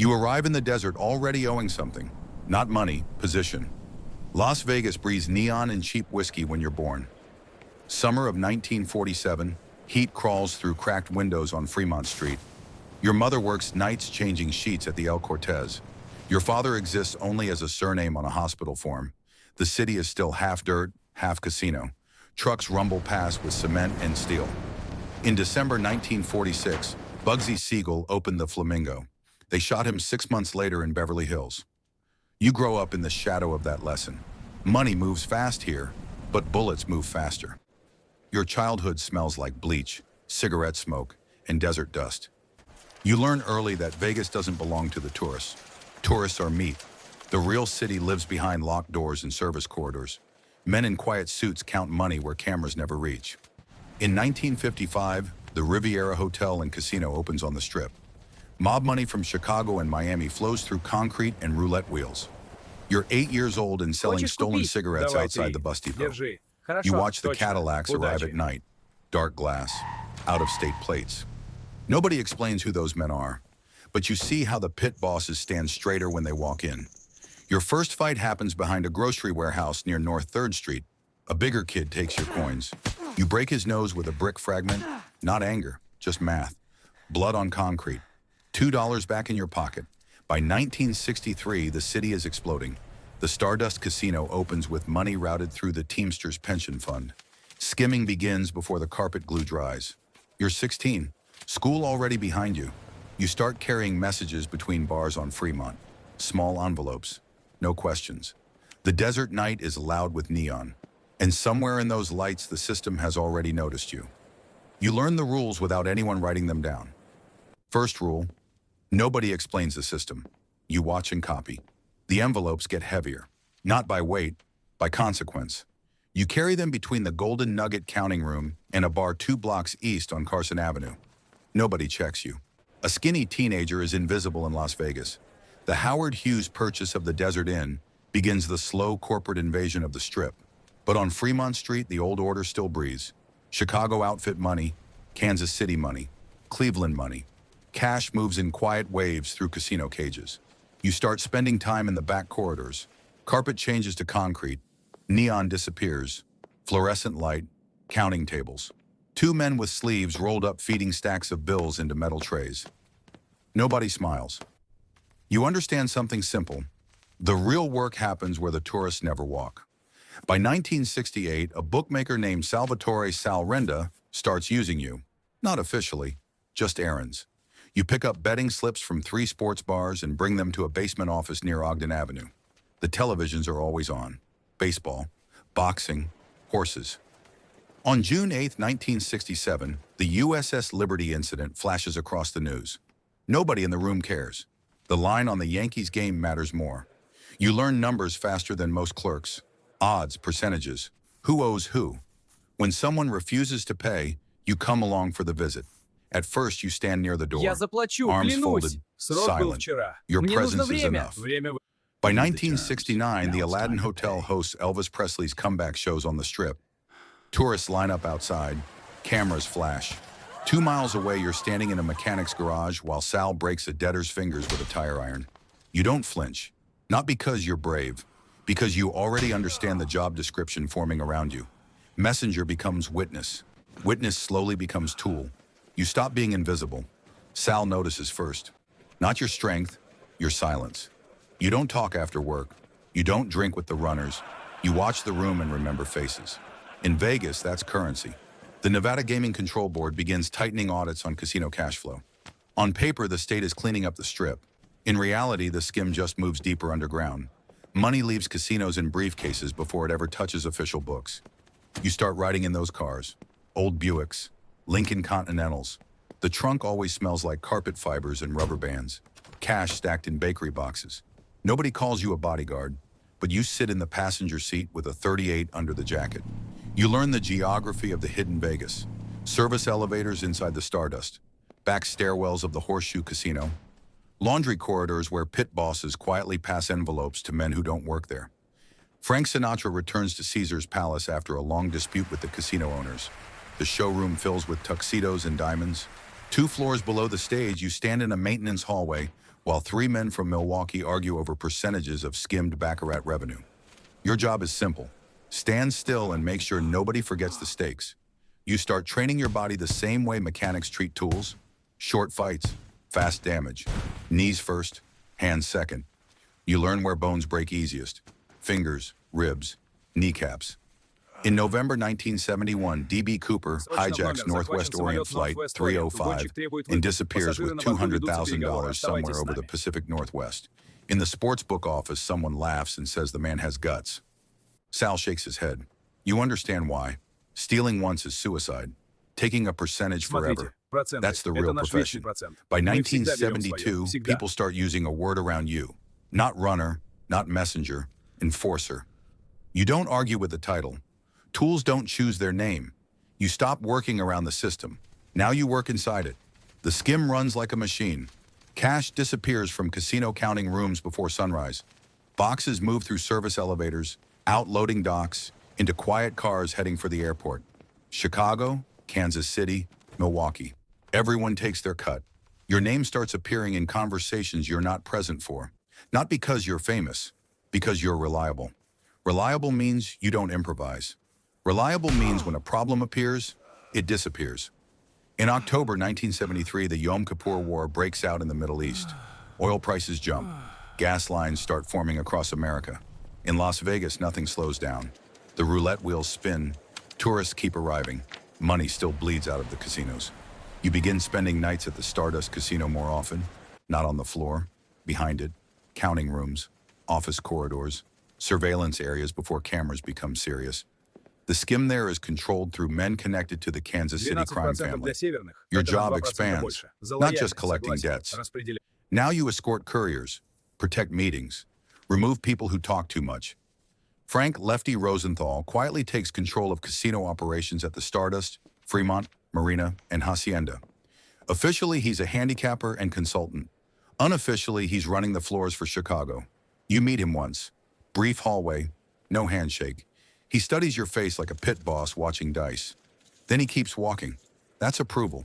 You arrive in the desert already owing something. Not money, position. Las Vegas breathes neon and cheap whiskey when you're born. Summer of 1947, heat crawls through cracked windows on Fremont Street. Your mother works nights changing sheets at the El Cortez. Your father exists only as a surname on a hospital form. The city is still half dirt, half casino. Trucks rumble past with cement and steel. In December 1946, Bugsy Siegel opened the Flamingo. They shot him 6 months later in Beverly Hills. You grow up in the shadow of that lesson. Money moves fast here, but bullets move faster. Your childhood smells like bleach, cigarette smoke, and desert dust. You learn early that Vegas doesn't belong to the tourists. Tourists are meat. The real city lives behind locked doors and service corridors. Men in quiet suits count money where cameras never reach. In 1955, the Riviera Hotel and Casino opens on the Strip. Mob money from Chicago and Miami flows through concrete and roulette wheels. You're 8 years old and selling stolen cigarettes outside the bus depot. You watch the Cadillacs arrive at night. Dark glass, out-of-state plates. Nobody explains who those men are, but you see how the pit bosses stand straighter when they walk in. Your first fight happens behind a grocery warehouse near North 3rd Street. A bigger kid takes your coins. You break his nose with a brick fragment. Not anger, just math. Blood on concrete. $2 back in your pocket. By 1963, the city is exploding. The Stardust Casino opens with money routed through the Teamsters Pension Fund. Skimming begins before the carpet glue dries. You're 16. School already behind you. You start carrying messages between bars on Fremont. Small envelopes. No questions. The desert night is loud with neon. And somewhere in those lights, the system has already noticed you. You learn the rules without anyone writing them down. First rule, nobody explains the system. You watch and copy. The envelopes get heavier, not by weight, by consequence. You carry them between the Golden Nugget counting room and a bar 2 blocks east on Carson Avenue. Nobody checks you. A skinny teenager is invisible in Las Vegas. The Howard Hughes purchase of the Desert Inn begins the slow corporate invasion of the Strip. But on Fremont Street, the old order still breathes. Chicago outfit money, Kansas City money, Cleveland money. Cash moves in quiet waves through casino cages. You start spending time in the back corridors. Carpet changes to concrete. Neon disappears. Fluorescent light. Counting tables. 2 men with sleeves rolled up feeding stacks of bills into metal trays. Nobody smiles. You understand something simple. The real work happens where the tourists never walk. By 1968, a bookmaker named Salvatore Sal Renda starts using you. Not officially, just errands. You pick up betting slips from 3 sports bars and bring them to a basement office near Ogden Avenue. The televisions are always on. Baseball, boxing, horses. On June 8, 1967, the USS Liberty incident flashes across the news. Nobody in the room cares. The line on the Yankees game matters more. You learn numbers faster than most clerks. Odds, percentages. Who owes who? When someone refuses to pay, you come along for the visit. At first, you stand near the door, Я заплачу, arms клянусь. folded, Срок был silent. вчера. Your Мне нужно presence is время. enough. Время... By 1969, the Aladdin Hotel hosts Elvis Presley's comeback shows on the Strip. Tourists line up outside. Cameras flash. 2 miles away, you're standing in a mechanic's garage while Sal breaks a debtor's fingers with a tire iron. You don't flinch. Not because you're brave, because you already understand the job description forming around you. Messenger becomes witness. Witness slowly becomes tool. You stop being invisible. Sal notices first. Not your strength, your silence. You don't talk after work. You don't drink with the runners. You watch the room and remember faces. In Vegas, that's currency. The Nevada Gaming Control Board begins tightening audits on casino cash flow. On paper, the state is cleaning up the Strip. In reality, the skim just moves deeper underground. Money leaves casinos in briefcases before it ever touches official books. You start riding in those cars. Old Buicks, Lincoln Continentals. The trunk always smells like carpet fibers and rubber bands. Cash stacked in bakery boxes. Nobody calls you a bodyguard, but you sit in the passenger seat with a .38 under the jacket. You learn the geography of the hidden Vegas. Service elevators inside the Stardust. Back stairwells of the Horseshoe Casino. Laundry corridors where pit bosses quietly pass envelopes to men who don't work there. Frank Sinatra returns to Caesar's Palace after a long dispute with the casino owners. The showroom fills with tuxedos and diamonds. 2 floors below the stage, you stand in a maintenance hallway while three men from Milwaukee argue over percentages of skimmed baccarat revenue. Your job is simple. Stand still and make sure nobody forgets the stakes. You start training your body the same way mechanics treat tools. Short fights, fast damage. Knees first, hands second. You learn where bones break easiest. Fingers, ribs, kneecaps. In November 1971, D.B. Cooper hijacks Northwest Orient Flight 305 and disappears with $200,000 somewhere over the Pacific Northwest. In the sportsbook office, someone laughs and says the man has guts. Sal shakes his head. You understand why. Stealing once is suicide. Taking a percentage forever. That's the real profession. By 1972, people start using a word around you. Not runner, not messenger, enforcer. You don't argue with the title. Tools don't choose their name. You stop working around the system. Now you work inside it. The skim runs like a machine. Cash disappears from casino counting rooms before sunrise. Boxes move through service elevators, out loading docks, into quiet cars heading for the airport. Chicago, Kansas City, Milwaukee. Everyone takes their cut. Your name starts appearing in conversations you're not present for. Not because you're famous, because you're reliable. Reliable means you don't improvise. Reliable means when a problem appears, it disappears. In October 1973, the Yom Kippur War breaks out in the Middle East. Oil prices jump. Gas lines start forming across America. In Las Vegas, nothing slows down. The roulette wheels spin. Tourists keep arriving. Money still bleeds out of the casinos. You begin spending nights at the Stardust Casino more often, not on the floor, behind it, counting rooms, office corridors, surveillance areas before cameras become serious. The skim there is controlled through men connected to the Kansas City crime family. Your job expands, not just collecting debts. Now you escort couriers, protect meetings, remove people who talk too much. Frank Lefty Rosenthal quietly takes control of casino operations at the Stardust, Fremont, Marina, and Hacienda. Officially, he's a handicapper and consultant. Unofficially, he's running the floors for Chicago. You meet him once. Brief hallway, no handshake. He studies your face like a pit boss watching dice. Then he keeps walking. That's approval.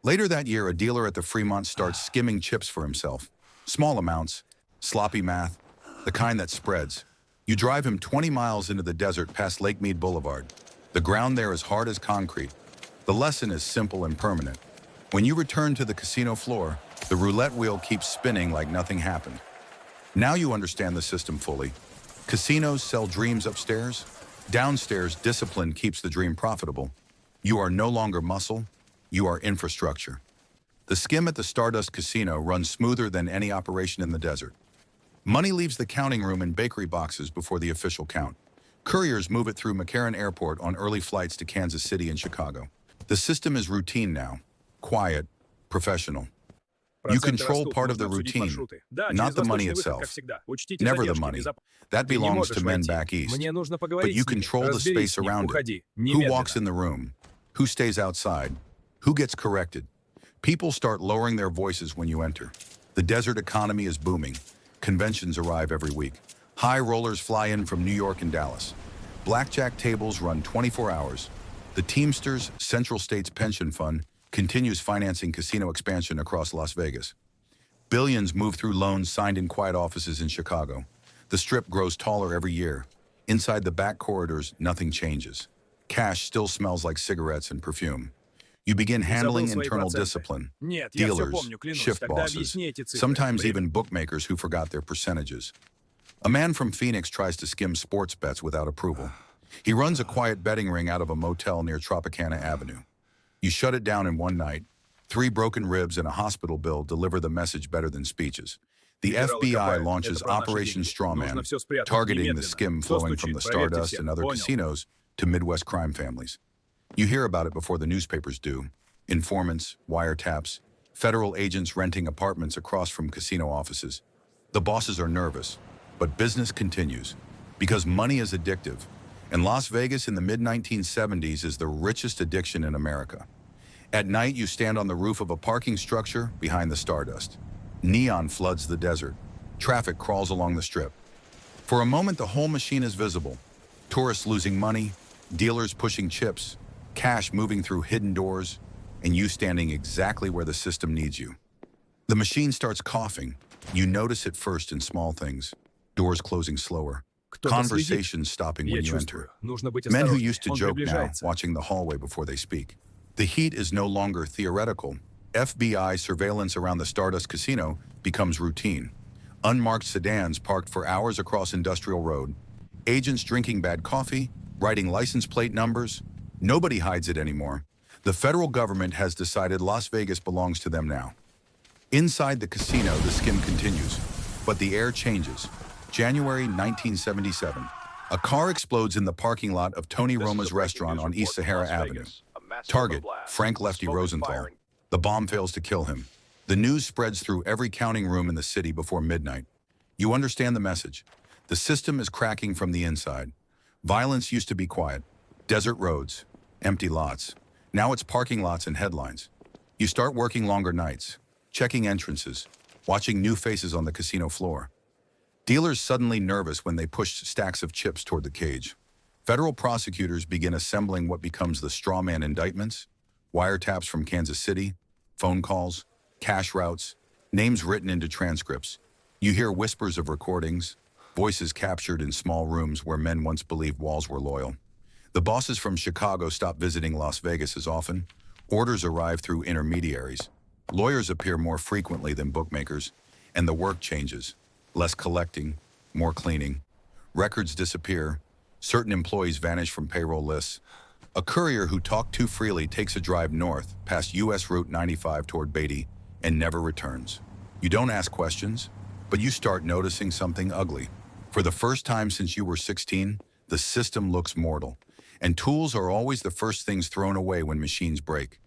Later that year, a dealer at the Fremont starts skimming chips for himself. Small amounts, sloppy math, the kind that spreads. You drive him 20 miles into the desert past Lake Mead Boulevard. The ground there is hard as concrete. The lesson is simple and permanent. When you return to the casino floor, the roulette wheel keeps spinning like nothing happened. Now you understand the system fully. Casinos sell dreams upstairs. Downstairs, discipline keeps the dream profitable. You are no longer muscle, you are infrastructure. The skim at the Stardust Casino runs smoother than any operation in the desert. Money leaves the counting room in bakery boxes before the official count. Couriers move it through McCarran Airport on early flights to Kansas City and Chicago. The system is routine now, quiet, professional. You control part of the routine, not the money itself. Never the money. That belongs to men back east. But you control the space around it. Who walks in the room? Who stays outside? Who gets corrected? People start lowering their voices when you enter. The desert economy is booming. Conventions arrive every week. High rollers fly in from New York and Dallas. Blackjack tables run 24 hours. The Teamsters Central States Pension Fund continues financing casino expansion across Las Vegas. Billions move through loans signed in quiet offices in Chicago. The Strip grows taller every year. Inside the back corridors, nothing changes. Cash still smells like cigarettes and perfume. You begin handling internal discipline. Dealers, shift bosses, sometimes even bookmakers who forgot their percentages. A man from Phoenix tries to skim sports bets without approval. He runs a quiet betting ring out of a motel near Tropicana Avenue. You shut it down in one night. 3 broken ribs and a hospital bill deliver the message better than speeches. The FBI launches Operation Strawman, targeting the skim flowing from the Stardust and other casinos to Midwest crime families. You hear about it before the newspapers do. Informants, wiretaps, federal agents renting apartments across from casino offices. The bosses are nervous, but business continues because money is addictive. And Las Vegas in the mid-1970s is the richest addiction in America. At night, you stand on the roof of a parking structure behind the Stardust. Neon floods the desert. Traffic crawls along the Strip. For a moment, the whole machine is visible. Tourists losing money, dealers pushing chips, cash moving through hidden doors, and you standing exactly where the system needs you. The machine starts coughing. You notice it first in small things. Doors closing slower. Кто-то следит. Conversations stopping Я when you чувствую. enter. Нужно быть Men who осторожнее. used to Он joke now, приближается. watching the hallway before they speak. The heat is no longer theoretical. FBI surveillance around the Stardust Casino becomes routine. Unmarked sedans parked for hours across Industrial Road. Agents drinking bad coffee, writing license plate numbers. Nobody hides it anymore. The federal government has decided Las Vegas belongs to them now. Inside the casino, the skim continues, but the air changes. January 1977. A car explodes in the parking lot of Tony Roma's restaurant on East Sahara Avenue. Target, Frank Lefty Rosenthal. The bomb fails to kill him. The news spreads through every counting room in the city before midnight. You understand the message. The system is cracking from the inside. Violence used to be quiet. Desert roads, empty lots. Now it's parking lots and headlines. You start working longer nights, checking entrances, watching new faces on the casino floor. Dealers suddenly nervous when they push stacks of chips toward the cage. Federal prosecutors begin assembling what becomes the straw man indictments, wiretaps from Kansas City, phone calls, cash routes, names written into transcripts. You hear whispers of recordings, voices captured in small rooms where men once believed walls were loyal. The bosses from Chicago stop visiting Las Vegas as often. Orders arrive through intermediaries. Lawyers appear more frequently than bookmakers, and the work changes. Less collecting, more cleaning. Records disappear. Certain employees vanish from payroll lists. A courier who talked too freely takes a drive north, past U.S. Route 95 toward Beatty, and never returns. You don't ask questions, but you start noticing something ugly. For the first time since you were 16, the system looks mortal, and tools are always the first things thrown away when machines break.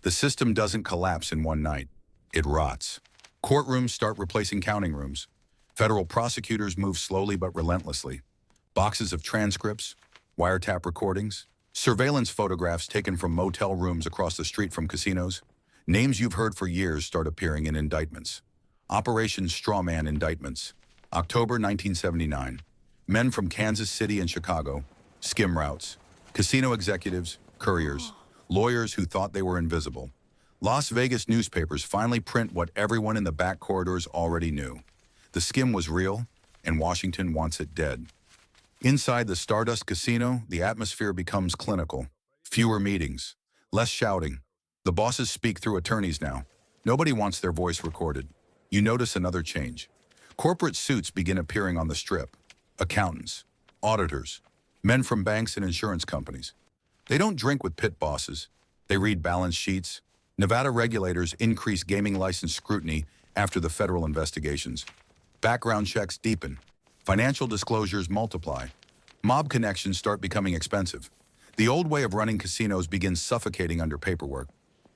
The system doesn't collapse in one night. It rots. Courtrooms start replacing counting rooms. Federal prosecutors move slowly but relentlessly. Boxes of transcripts, wiretap recordings, surveillance photographs taken from motel rooms across the street from casinos. Names you've heard for years start appearing in indictments. Operation Strawman indictments. October 1979. Men from Kansas City and Chicago. Skim routes. Casino executives, couriers, lawyers who thought they were invisible. Las Vegas newspapers finally print what everyone in the back corridors already knew. The skim was real, and Washington wants it dead. Inside the Stardust Casino, the atmosphere becomes clinical. Fewer meetings, less shouting. The bosses speak through attorneys now. Nobody wants their voice recorded. You notice another change. Corporate suits begin appearing on the strip. Accountants, auditors, men from banks and insurance companies. They don't drink with pit bosses. They read balance sheets. Nevada regulators increase gaming license scrutiny after the federal investigations. Background checks deepen. Financial disclosures multiply. Mob connections start becoming expensive. The old way of running casinos begins suffocating under paperwork.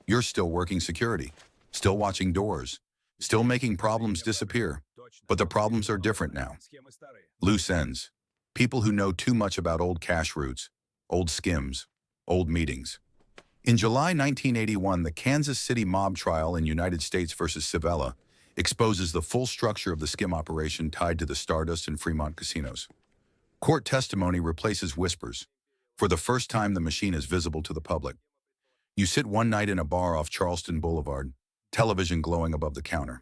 You're still working security, still watching doors, still making problems disappear. But the problems are different now. Loose ends. People who know too much about old cash routes, old skims, old meetings. In July 1981, the Kansas City mob trial in United States versus Civella exposes the full structure of the skim operation tied to the Stardust and Fremont casinos. Court testimony replaces whispers. For the first time, the machine is visible to the public. You sit one night in a bar off Charleston Boulevard, television glowing above the counter.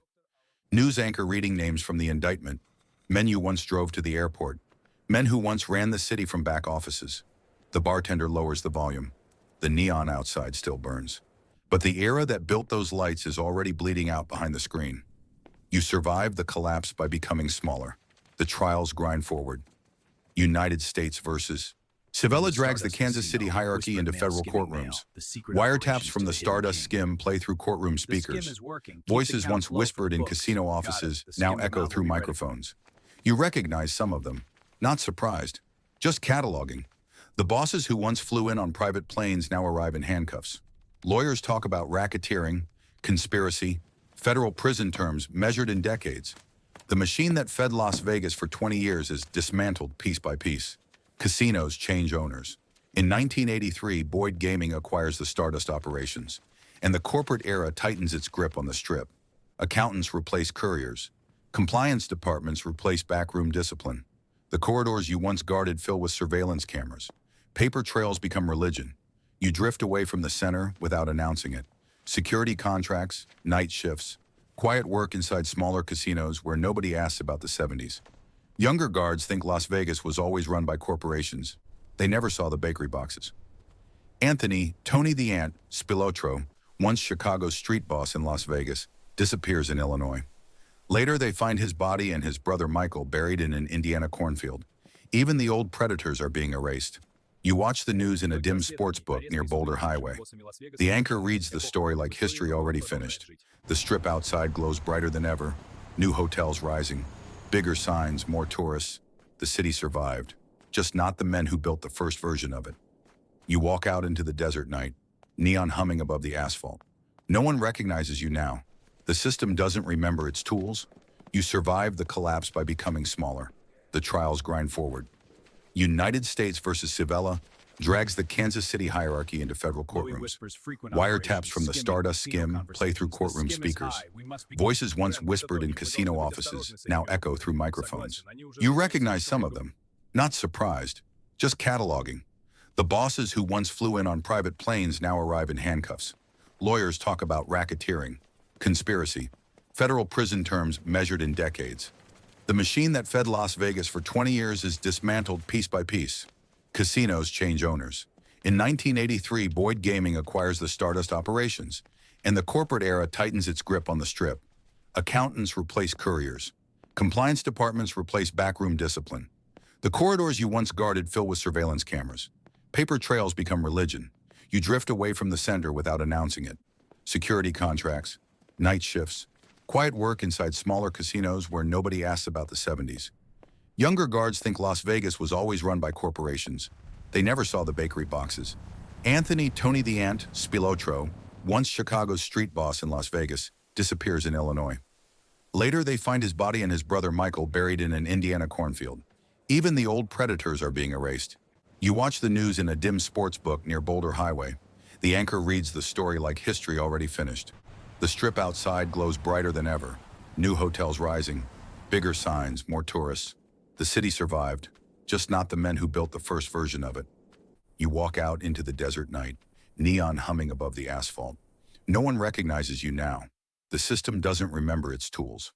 News anchor reading names from the indictment, men you once drove to the airport, men who once ran the city from back offices. The bartender lowers the volume. The neon outside still burns. But the era that built those lights is already bleeding out behind the screen. You survive the collapse by becoming smaller. The trials grind forward. United States versus Civella drags the Kansas City hierarchy into federal courtrooms. Wiretaps from the Stardust skim play through courtroom speakers. Voices once whispered in casino offices now echo through microphones. You recognize some of them. Not surprised. Just cataloging. The bosses who once flew in on private planes now arrive in handcuffs. Lawyers talk about racketeering, conspiracy, federal prison terms measured in decades. The machine that fed Las Vegas for 20 years is dismantled piece by piece. Casinos change owners. In 1983, Boyd Gaming acquires the Stardust operations, and the corporate era tightens its grip on the strip. Accountants replace couriers. Compliance departments replace backroom discipline. The corridors you once guarded fill with surveillance cameras. Paper trails become religion. You drift away from the center without announcing it. Security contracts, night shifts, Quiet work inside smaller casinos where nobody asks about the 70s. Younger guards think Las Vegas was always run by corporations. They never saw the bakery boxes. Anthony, Tony the Ant, Spilotro, once Chicago's street boss in Las Vegas, disappears in Illinois. Later, they find his body and his brother Michael buried in an Indiana cornfield. Even the old predators are being erased. You watch the news in a dim sports book near Boulder Highway. The anchor reads the story like history already finished. The strip outside glows brighter than ever. New hotels rising. Bigger signs, more tourists. The city survived. Just not the men who built the first version of it. You walk out into the desert night, neon humming above the asphalt. No one recognizes you now. The system doesn't remember its tools. You survive the collapse by becoming smaller. The trials grind forward. United States versus Civella drags the Kansas City hierarchy into federal courtrooms. Wiretaps from the Stardust skim play through courtroom speakers. Voices once whispered in casino offices now echo through microphones. You recognize some of them. Not surprised, just cataloging. The bosses who once flew in on private planes now arrive in handcuffs. Lawyers talk about racketeering, conspiracy, federal prison terms measured in decades. The machine that fed Las Vegas for 20 years is dismantled piece by piece. Casinos change owners. In 1983, Boyd Gaming acquires the Stardust operations, and the corporate era tightens its grip on the strip. Accountants replace couriers. Compliance departments replace backroom discipline. The corridors you once guarded fill with surveillance cameras. Paper trails become religion. You drift away from the center without announcing it. Security contracts, night shifts, quiet work inside smaller casinos where nobody asks about the 70s. Younger guards think Las Vegas was always run by corporations. They never saw the bakery boxes. Anthony, Tony the Ant, Spilotro, once Chicago's street boss in Las Vegas, disappears in Illinois. Later, they find his body and his brother Michael buried in an Indiana cornfield. Even the old predators are being erased. You watch the news in a dim sports book near Boulder Highway. The anchor reads the story like history already finished. The strip outside glows brighter than ever. New hotels rising. Bigger signs, more tourists. The city survived, just not the men who built the first version of it. You walk out into the desert night, neon humming above the asphalt. No one recognizes you now. The system doesn't remember its tools.